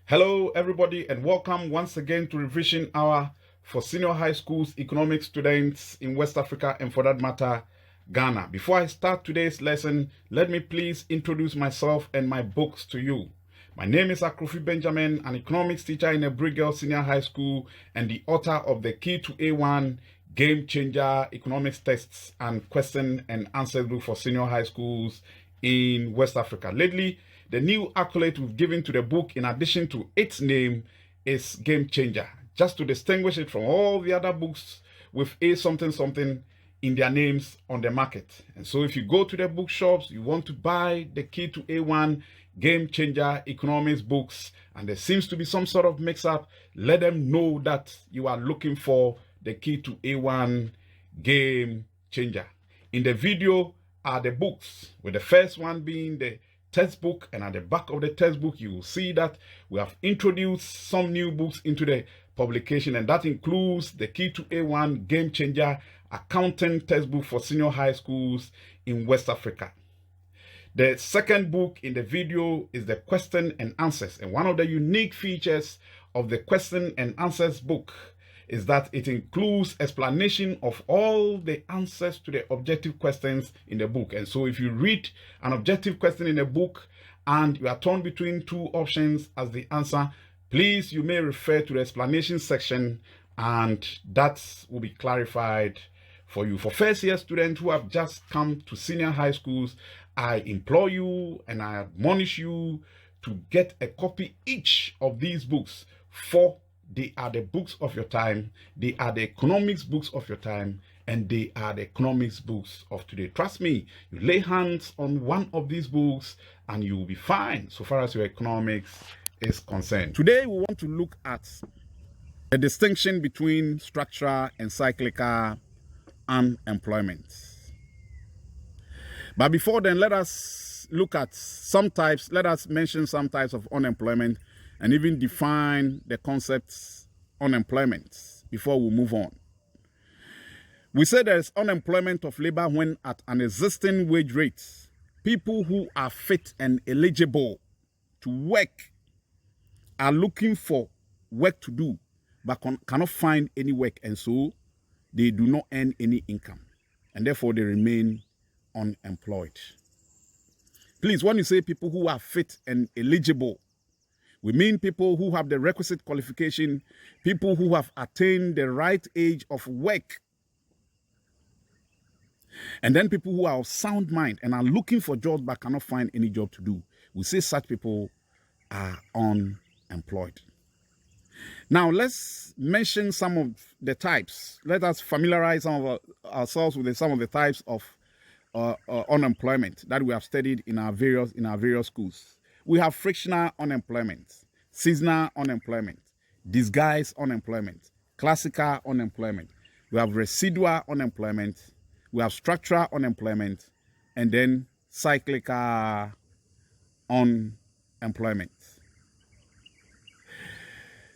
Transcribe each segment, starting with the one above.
Hello, everybody, and welcome once again to Revision Hour for Senior High Schools Economics students in West Africa and, for that matter, Ghana. Before I start today's lesson, let me please introduce myself and my books to you. My name is Akrofi Benjamin, an economics teacher in a Brigel Senior High School and the author of the Key to A1 Game Changer Economics Tests and Question and Answer book for senior high schools in West Africa. Lately, the new accolade we've given to the book, in addition to its name, is Game Changer, just to distinguish it from all the other books with a something something in their names on the market. And so if you go to the bookshops, you want to buy the Key to A1 Game Changer Economics books, and there seems to be some sort of mix-up, let them know that you are looking for the Key to A1 Game Changer. In the video are the books, with the first one being the textbook, and at the back of the textbook you will see that we have introduced some new books into the publication, and that includes the Key to A1 Game Changer Accounting Textbook for Senior High Schools in West Africa. The second book in the video is the Question and Answers, and one of the unique features of the Question and Answers book is that it includes explanation of all the answers to the objective questions in the book. And so if you read an objective question in a book and you are torn between two options as the answer, please, you may refer to the explanation section and that will be clarified for you. For first year students who have just come to senior high schools, I implore you and I admonish you to get a copy each of these books, for they are the books of your time, they are the economics books of your time, and they are the economics books of today. Trust me, you lay hands on one of these books and you will be fine so far as your economics is concerned. Today we want to look at the distinction between structural and cyclical unemployment. But before then, let us look at some types, let us mention some types of unemployment and even define the concepts unemployment before we move on. We say there is unemployment of labor when at an existing wage rate, people who are fit and eligible to work are looking for work to do but cannot find any work, and so they do not earn any income and therefore they remain unemployed. Please, when you say people who are fit and eligible, we mean people who have the requisite qualification, people who have attained the right age of work, and then people who are of sound mind and are looking for jobs but cannot find any job to do. We say such people are unemployed. Now, let's mention some of the types. Let us familiarize ourselves with some of the types of unemployment that we have studied in our various schools. We have frictional unemployment, seasonal unemployment, disguised unemployment, classical unemployment. We have residual unemployment, we have structural unemployment, and then cyclical unemployment.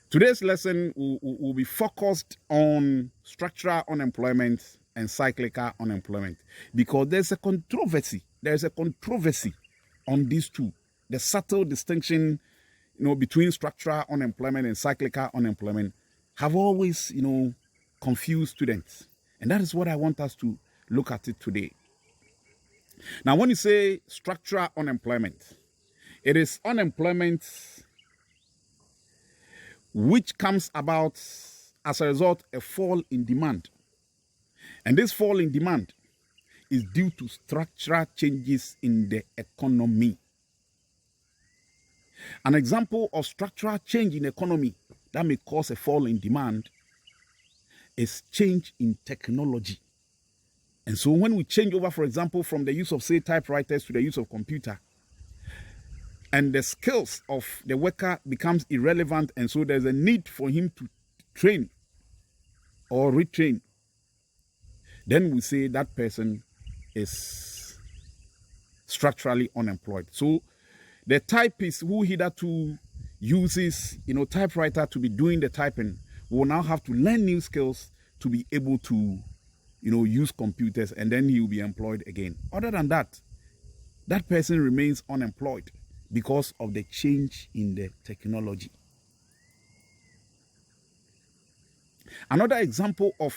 Today's lesson will be focused on structural unemployment and cyclical unemployment because there's a controversy. There's a controversy on these two. The subtle distinction, between structural unemployment and cyclical unemployment have always, confused students. And that is what I want us to look at it today. Now, when you say structural unemployment, it is unemployment which comes about as a result of a fall in demand. And this fall in demand is due to structural changes in the economy. An example of structural change in economy that may cause a fall in demand is change in technology. And so when we change over, for example, from the use of, say, typewriters to the use of computer, and the skills of the worker becomes irrelevant, and so there's a need for him to train or retrain, then we say that person is structurally unemployed. So the typist who hitherto uses, typewriter to be doing the typing will now have to learn new skills to be able to, use computers, and then he will be employed again. Other than that, that person remains unemployed because of the change in the technology. Another example of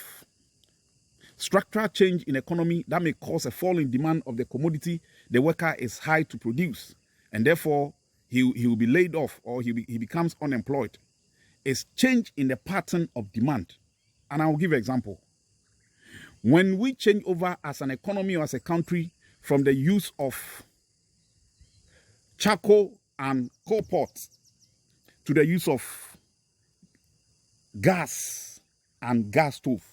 structural change in economy that may cause a fall in demand of the commodity the worker is hired to produce, and therefore he will be laid off or he becomes unemployed, is change in the pattern of demand. And I'll give an example. When we change over as an economy or as a country from the use of charcoal and coal pots to the use of gas and gas stove,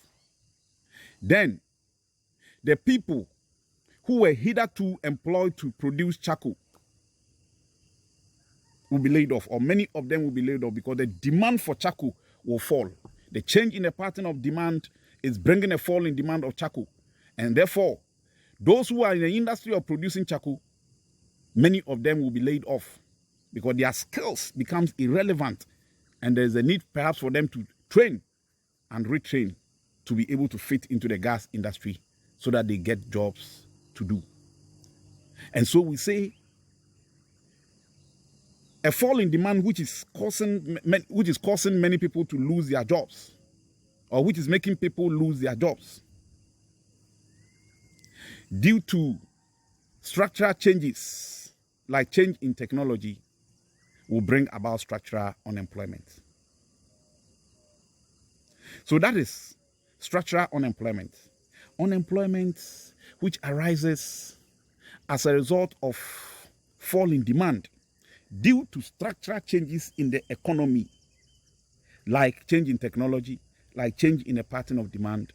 then the people who were hitherto employed to produce charcoal will be laid off, or many of them will be laid off, because the demand for charcoal will fall. The change in the pattern of demand is bringing a fall in demand of charcoal. And therefore, those who are in the industry of producing charcoal, many of them will be laid off because their skills becomes irrelevant, and there's a need perhaps for them to train and retrain to be able to fit into the gas industry so that they get jobs to do. And so we say a fall in demand which is causing many people to lose their jobs, or which is making people lose their jobs due to structural changes like change in technology, will bring about structural unemployment. So that is structural unemployment. Unemployment which arises as a result of fall in demand due to structural changes in the economy, like change in technology, like change in the pattern of demand,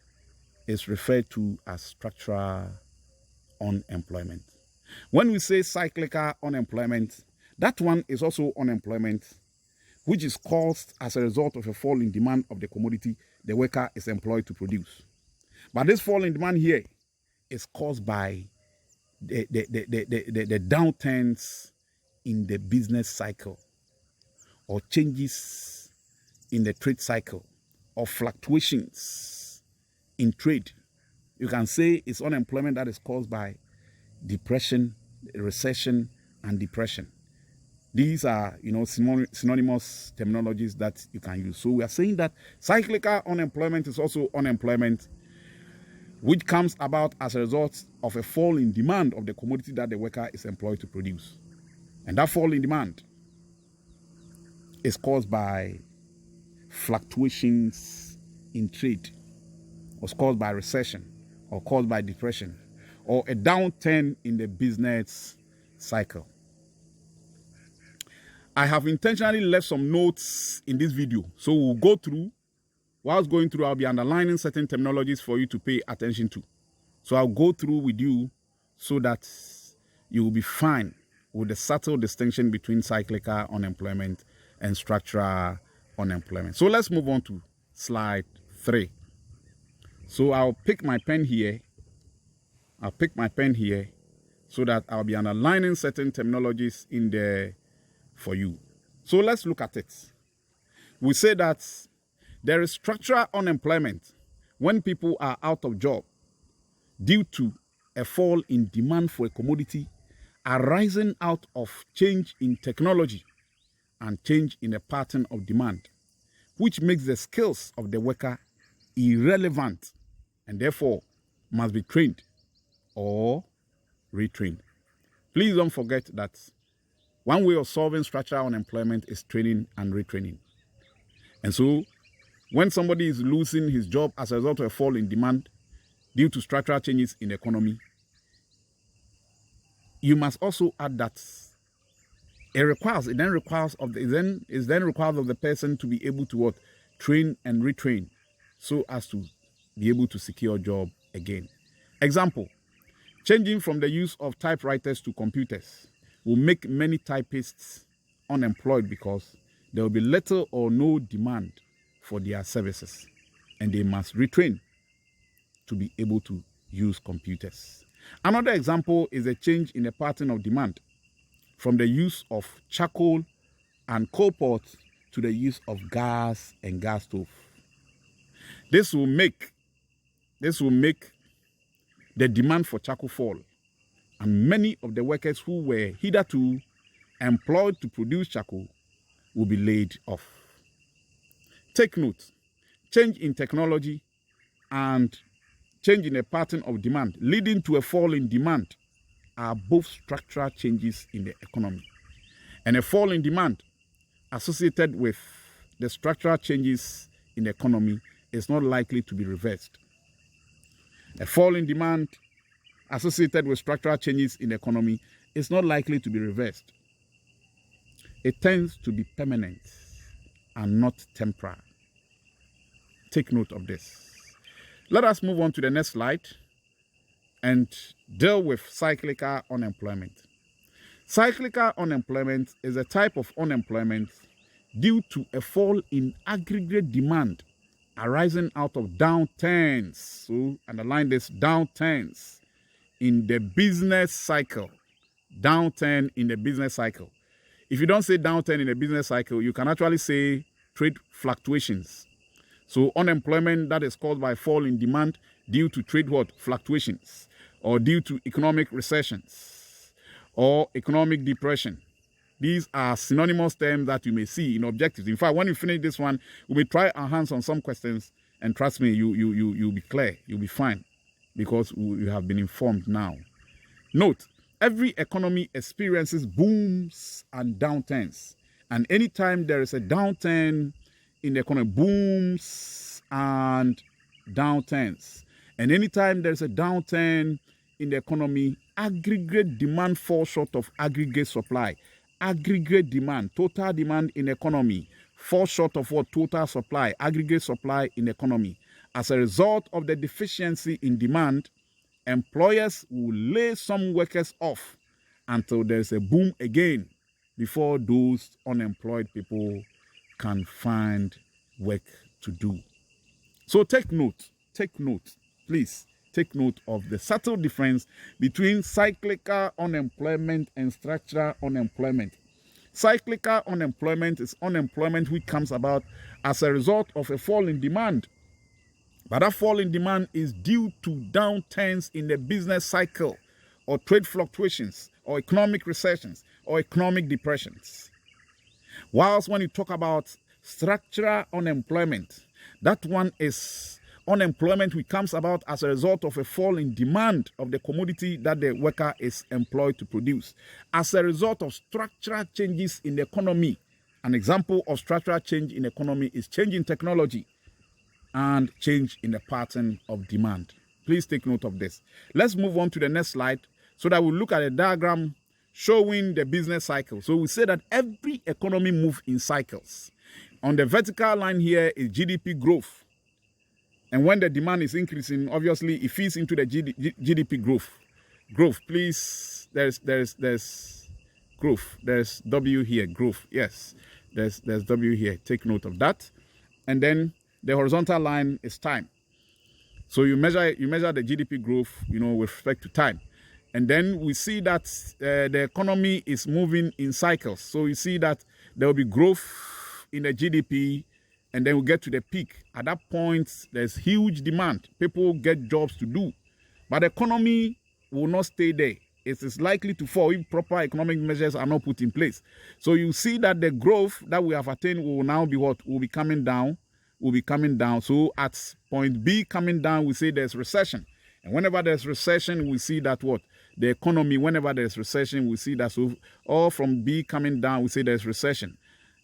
is referred to as structural unemployment. When we say cyclical unemployment, that one is also unemployment which is caused as a result of a fall in demand of the commodity the worker is employed to produce. But this fall in demand here is caused by the downturns in the business cycle, or changes in the trade cycle, or fluctuations in trade. You can say it's unemployment that is caused by depression, recession, and depression. These are, synonymous terminologies that you can use. So we are saying that cyclical unemployment is also unemployment which comes about as a result of a fall in demand of the commodity that the worker is employed to produce. And that fall in demand is caused by fluctuations in trade, or caused by recession, or caused by depression, or a downturn in the business cycle. I have intentionally left some notes in this video, so we'll go through. Whilst going through, I'll be underlining certain terminologies for you to pay attention to. So I'll go through with you so that you will be fine with the subtle distinction between cyclical unemployment and structural unemployment. So let's move on to slide 3. So I'll pick my pen here. So that I'll be underlining certain terminologies in there for you. So let's look at it. We say that there is structural unemployment when people are out of job due to a fall in demand for a commodity arising out of change in technology and change in the pattern of demand, which makes the skills of the worker irrelevant and therefore must be trained or retrained. Please don't forget that one way of solving structural unemployment is training and retraining. And so when somebody is losing his job as a result of a fall in demand due to structural changes in the economy, you must also add that it then requires of the person to be able to train and retrain so as to be able to secure a job again. Example, changing from the use of typewriters to computers will make many typists unemployed because there will be little or no demand for their services, and they must retrain to be able to use computers. Another example is a change in the pattern of demand from the use of charcoal and coal pots to the use of gas and gas stove. This will make the demand for charcoal fall, and many of the workers who were hitherto employed to produce charcoal will be laid off. Take note, change in technology and change in the pattern of demand leading to a fall in demand are both structural changes in the economy. And a fall in demand associated with the structural changes in the economy is not likely to be reversed. A fall in demand associated with structural changes in the economy is not likely to be reversed. It tends to be permanent and not temporary. Take note of this. Let us move on to the next slide and deal with cyclical unemployment. Cyclical unemployment is a type of unemployment due to a fall in aggregate demand arising out of downturns. So underline this, downturns in the business cycle. Downturn in the business cycle. If you don't say downturn in the business cycle, you can actually say trade fluctuations. So unemployment that is caused by fall in demand due to trade fluctuations, or due to economic recessions or economic depression. These are synonymous terms that you may see in objectives. In fact, when you finish this one, we may try our hands on some questions, and trust me, you'll be clear, you'll be fine, because you have been informed now. Note, every economy experiences booms and downturns. And anytime there is a downturn in the economy, booms and downturns. And anytime there's a downturn in the economy, aggregate demand falls short of aggregate supply. Aggregate demand, total demand in the economy, falls short of what? Total supply, aggregate supply in the economy. As a result of the deficiency in demand, employers will lay some workers off until there's a boom again before those unemployed people can find work to do. So take note, please take note of the subtle difference between cyclical unemployment and structural unemployment. Cyclical unemployment is unemployment which comes about as a result of a fall in demand. But that fall in demand is due to downturns in the business cycle, or trade fluctuations, or economic recessions, or economic depressions. Whilst when you talk about structural unemployment, that one is unemployment which comes about as a result of a fall in demand of the commodity that the worker is employed to produce. As a result of structural changes in the economy, an example of structural change in the economy is change in technology and change in the pattern of demand. Please take note of this. Let's move on to the next slide so that we'll look at a diagram showing the business cycle. So we say that every economy moves in cycles. On the vertical line here is GDP growth. And when the demand is increasing, obviously it feeds into the GDP growth. Growth, please. There's growth. There's W here, growth. Yes, there's W here. Take note of that. And then the horizontal line is time. So you measure the GDP growth, with respect to time. And then we see that the economy is moving in cycles. So you see that there will be growth in the GDP, and then we get to the peak. At that point, there's huge demand. People get jobs to do. But the economy will not stay there. It is likely to fall if proper economic measures are not put in place. So you see that the growth that we have attained will now be what? Will be coming down. So at point B coming down, we say there's recession. And whenever there's recession, we see that what? The economy, whenever there's recession, we see that. So all from B coming down, we say there's recession.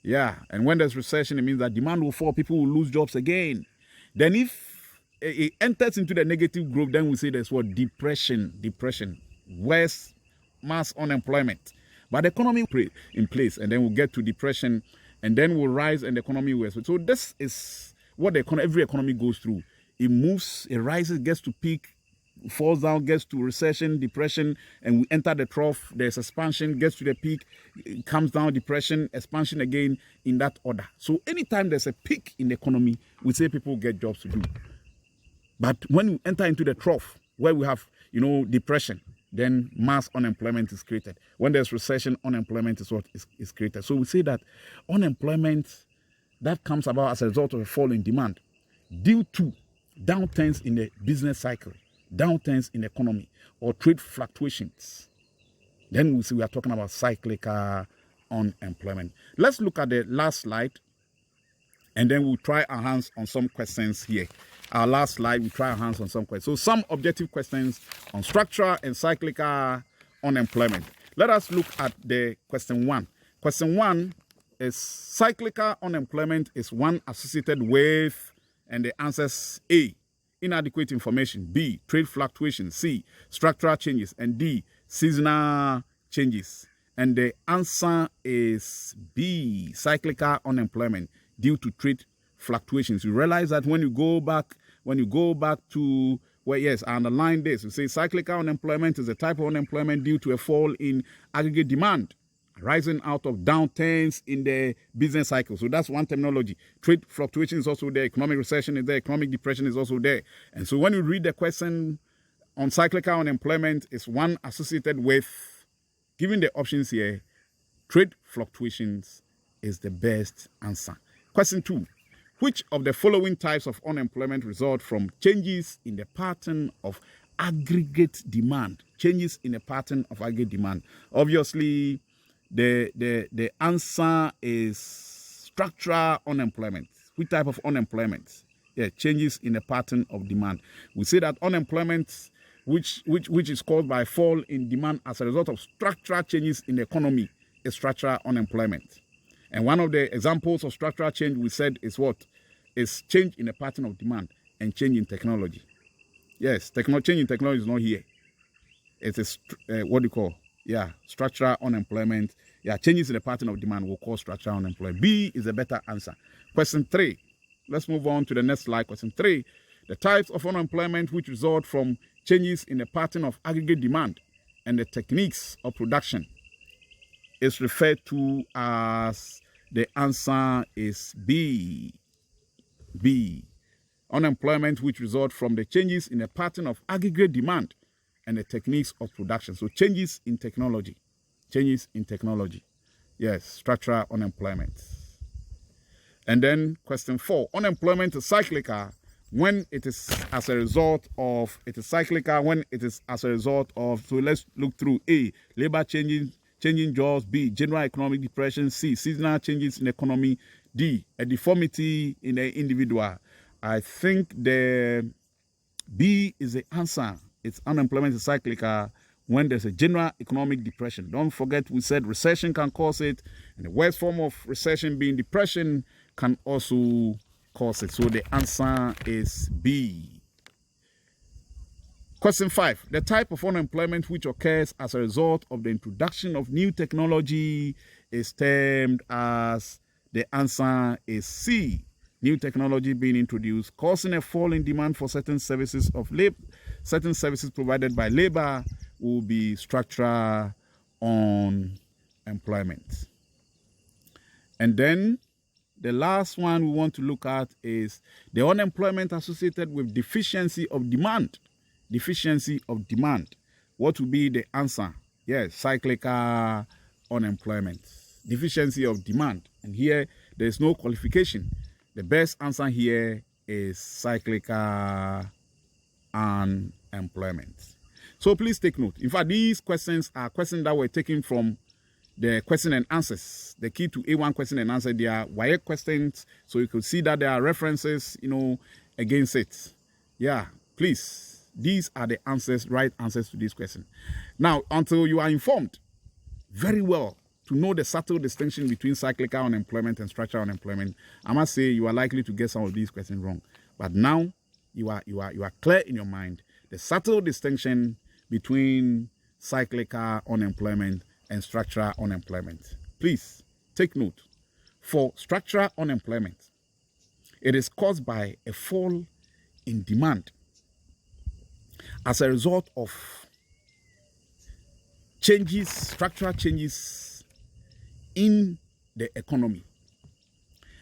Yeah, and when there's recession, it means that demand will fall, people will lose jobs again. Then if it enters into the negative growth, then we say there's what? Depression, worse mass unemployment. But the economy in place, and then we'll get to depression, and then we'll rise and the economy will. So this is what every economy goes through. It moves, it rises, gets to peak, falls down, gets to recession, depression, and we enter the trough. There's expansion, gets to the peak, it comes down, depression, expansion again, in that order. So anytime there's a peak in the economy, we say people get jobs to do. But when we enter into the trough, where we have, depression, then mass unemployment is created. When there's recession, unemployment is what is created. So we say that unemployment that comes about as a result of a fall in demand due to downturns in the business cycle, downturns in the economy, or trade fluctuations. Then we are talking about cyclical unemployment. Let's look at the last slide, and then we'll try our hands on some questions here. Our last slide, we'll try our hands on some questions. So some objective questions on structural and cyclical unemployment. Let us look at the question 1. Question 1 is cyclical unemployment is one associated with, and the answers A, inadequate information, B, trade fluctuations, C, structural changes, and D, seasonal changes. And the answer is B, cyclical unemployment due to trade fluctuations. You realize that when you go back to, well, yes, I underline this. You say cyclical unemployment is a type of unemployment due to a fall in aggregate demand rising out of downturns in the business cycle. So that's one terminology. Trade fluctuation is also there. Economic recession is there. Economic depression is also there. And so when you read the question on cyclical unemployment, it's one associated with, given the options here, trade fluctuations is the best answer. Question 2. Which of the following types of unemployment result from changes in the pattern of aggregate demand? Changes in the pattern of aggregate demand. Obviously, the answer is structural unemployment. Which type of unemployment? Yeah, changes in the pattern of demand. We say that unemployment, which is caused by fall in demand as a result of structural changes in the economy, is structural unemployment. And one of the examples of structural change we said is what? Is change in the pattern of demand and change in technology. Yes, change in technology is not here. It is what do you call? Yeah, structural unemployment. Yeah, changes in the pattern of demand will cause structural unemployment. B is a better answer. Question 3. Let's move on to the next slide. Question 3. The types of unemployment which result from changes in the pattern of aggregate demand and the techniques of production is referred to as, the answer is B. B. Unemployment which result from the changes in the pattern of aggregate demand and the techniques of production. So changes in technology. Changes in technology. Yes, structural unemployment. And then question 4. Unemployment is cyclical when it is as a result of, so let's look through. A, labor changing jobs. B, general economic depression. C, seasonal changes in the economy. D, a deformity in the individual. I think the B is the answer. It's unemployment is cyclical when there's a general economic depression. Don't forget, we said recession can cause it, and the worst form of recession being depression can also cause it. So the answer is B. Question 5. The type of unemployment which occurs as a result of the introduction of new technology is termed as, the answer is C. New technology being introduced, causing a fall in demand for certain services of labor. Certain services provided by labor will be structural unemployment. And then the last one we want to look at is the unemployment associated with deficiency of demand. Deficiency of demand. What will be the answer? Yes, cyclical unemployment. Deficiency of demand. And here there is no qualification. The best answer here is cyclical unemployment. So please take note. In fact, these questions are questions that were taken from the question and answers. The key to A1 question and answer, they are WIAC questions. So you could see that there are references, against it. Yeah, please. These are the answers, right answers to this question. Now, until you are informed very well to know the subtle distinction between cyclical unemployment and structural unemployment, I must say you are likely to get some of these questions wrong. But now you are clear in your mind the subtle distinction between cyclical unemployment and structural unemployment. Please take note. For structural unemployment, it is caused by a fall in demand as a result of changes, structural changes in the economy,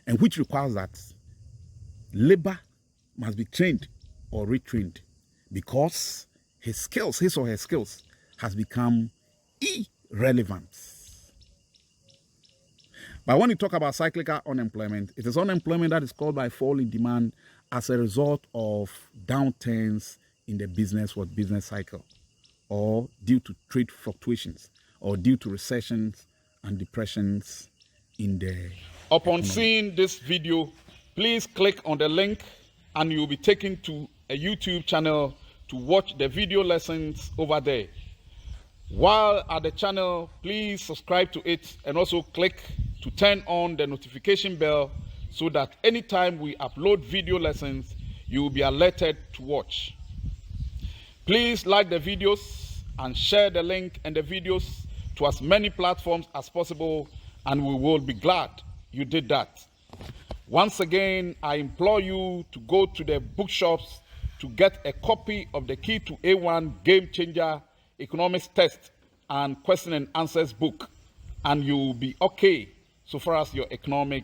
and which requires that labor must be trained or retrained because his or her skills has become irrelevant. But when you talk about cyclical unemployment, it is unemployment that is caused by fall in demand as a result of downturns in the business cycle, or due to trade fluctuations, or due to recessions and depressions in the Upon economy. seeing this video, please click on the link and you'll be taken to a YouTube channel to watch the video lessons over there. While at the channel, please subscribe to it and also click to turn on the notification bell so that anytime we upload video lessons, you will be alerted to watch. Please like the videos and share the link and the videos to as many platforms as possible, and we will be glad you did that. Once again, I implore you to go to the bookshops to get a copy of the Key to A1 Game Changer Economics Test and Question and Answers book, and you will be okay so far as your economic